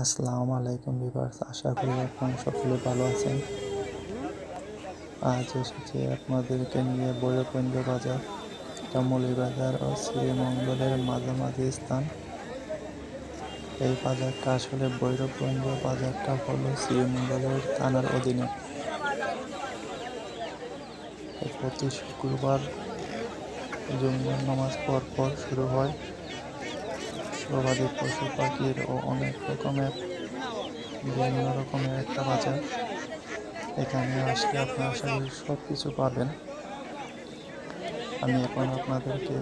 আসসালামু আলাইকুম ভিউয়ার্স, আশা করি আপনারা সকলে ভালো আছেন। আজ এসেছি আপনাদেরকে নিয়ে ভৈরবগঞ্জ বাজার, এটা মৌলভীবাজার ও শ্রীমঙ্গলের মাঝামাঝি স্থান। এই বাজারটা আসলে ভৈরবগঞ্জ বাজারটা হলো শ্রীমঙ্গলের থানার অধীনে। প্রতি শুক্রবার জুমার নামাজ পর শুরু হয়। গবাদি পশু পাখির ও অনেক রকমের বিভিন্ন রকমের একটা বাজার। এখানে আসলে আপনারা আশা করি সব কিছু পাবেন। আমি এখন আপনাদেরকে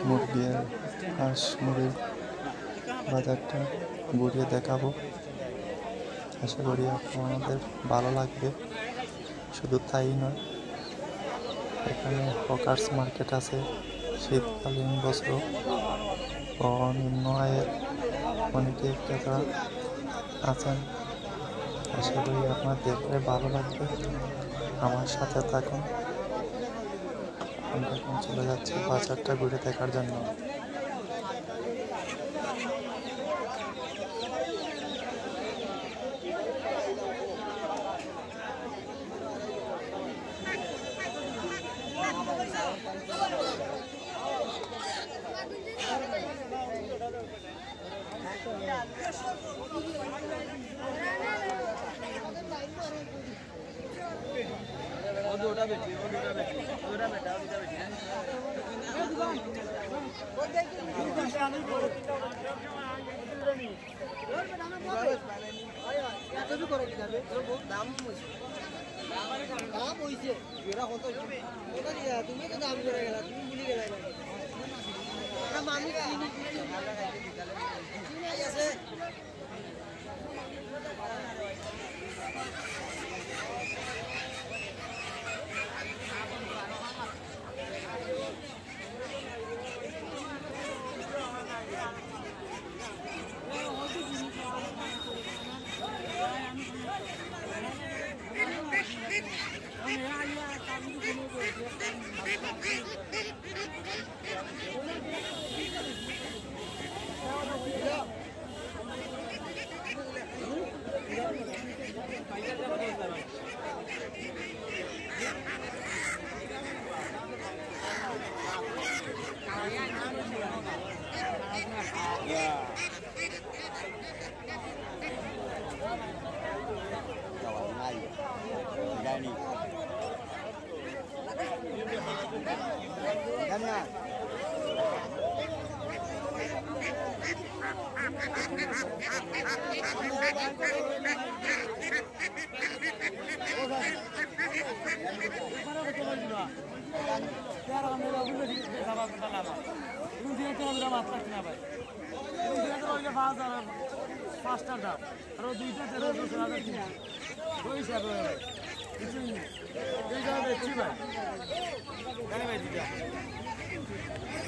মুরগির হাঁস মুরগির বাজারটা ঘুরিয়ে দেখাবো। আশা করি আপনাদের ভালো লাগবে। শুধু তাই নয়, এখানে হকার্স মার্কেট আছে। শীতকালীন বস্ত্র ও নিম্ন আয়ের অনেকে ক্রেতা আছেন। আশা করি আপনার দেখলে ভালো লাগবে। আমার সাথে থাকুন। আমরা এখন চলে যাচ্ছি বাজারটা ঘুরে দেখার জন্য। তুমি তো দাম করে গেলা, তুমি ভুলে গেলা মানুষ আছে।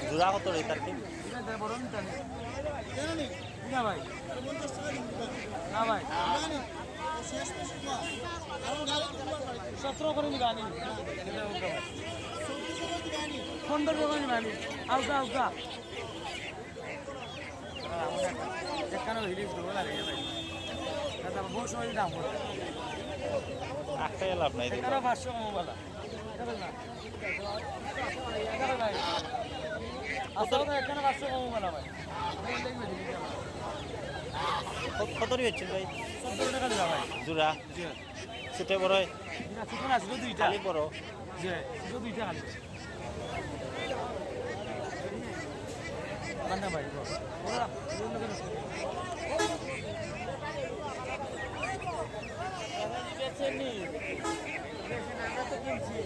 জোড়া কত রে তার কি না ভাই, না ভাই 17 করে নিবা নি 15 করে নিবা নি আলগা আলগা এখানে হিলিস দেবো লাগে ভাই। দাদা বহু সময় দাম করে একটা লাভ নাই এখানে 500 মোবাইল এটা না এটা ভাই আসলে এখানে 500 মোবাইল ভাই কত রে হচ্ছে ভাই? 17 টাকা দিবা ভাই জোড়া ছোট বড় না ছোট না, ছোট দুইটা খালি বড় জি, ছোট দুইটা খালি বান্দা ভাই ওরা বেচেনি আমরা তো কিনছি।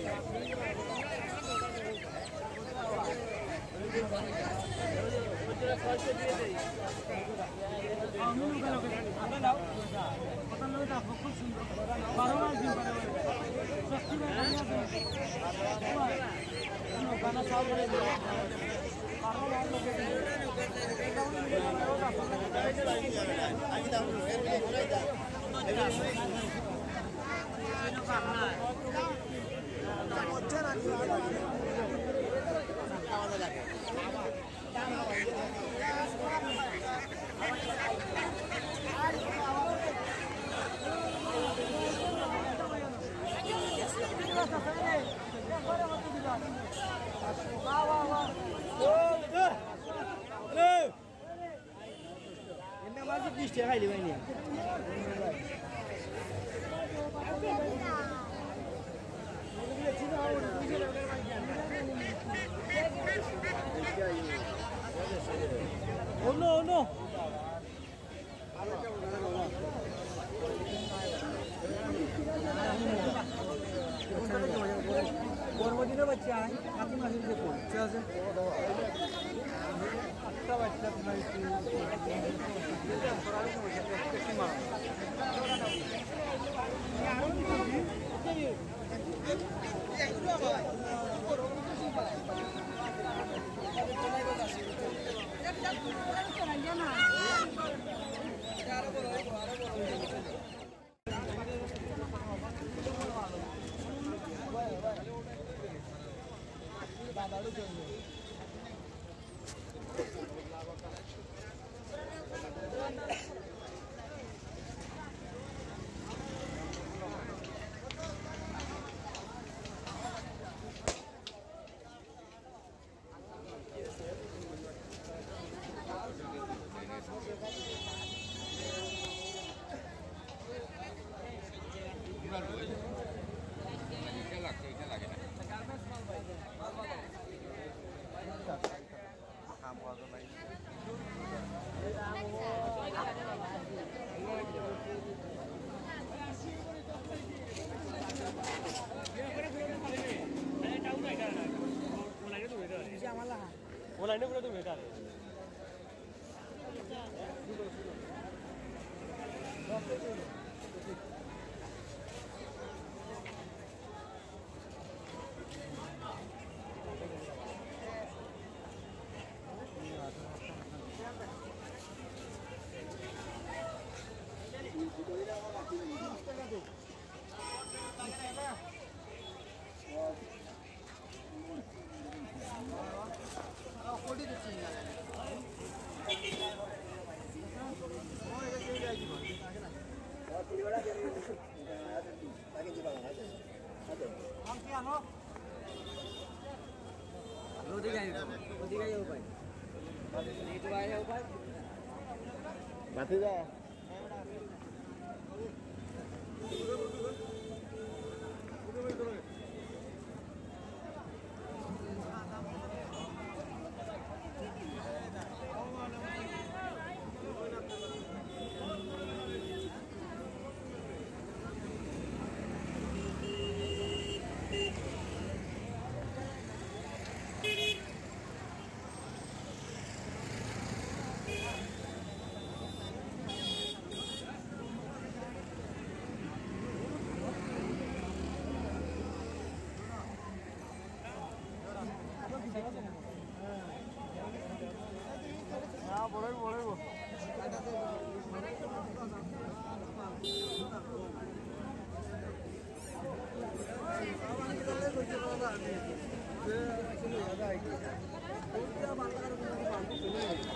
Oh no. গর্ভদিনের বাচ্চা আপনি মাসে যে পড়ছে আছে একটা বাচ্চা আপনার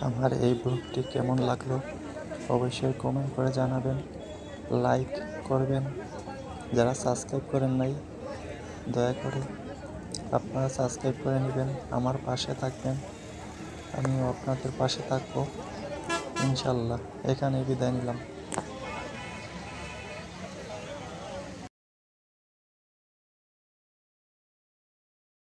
আমার এই ব্লগটি কেমন লাগলো অবশ্যই কমেন্ট করে জানাবেন, লাইক করবেন। যারা সাবস্ক্রাইব করেন নাই দয়া করে আপনারা সাবস্ক্রাইব করে নেবেন, আমার পাশে থাকবেন, আমিও আপনাদের পাশে থাকবো ইনশাল্লাহ। এখানে বিদায় নিলাম।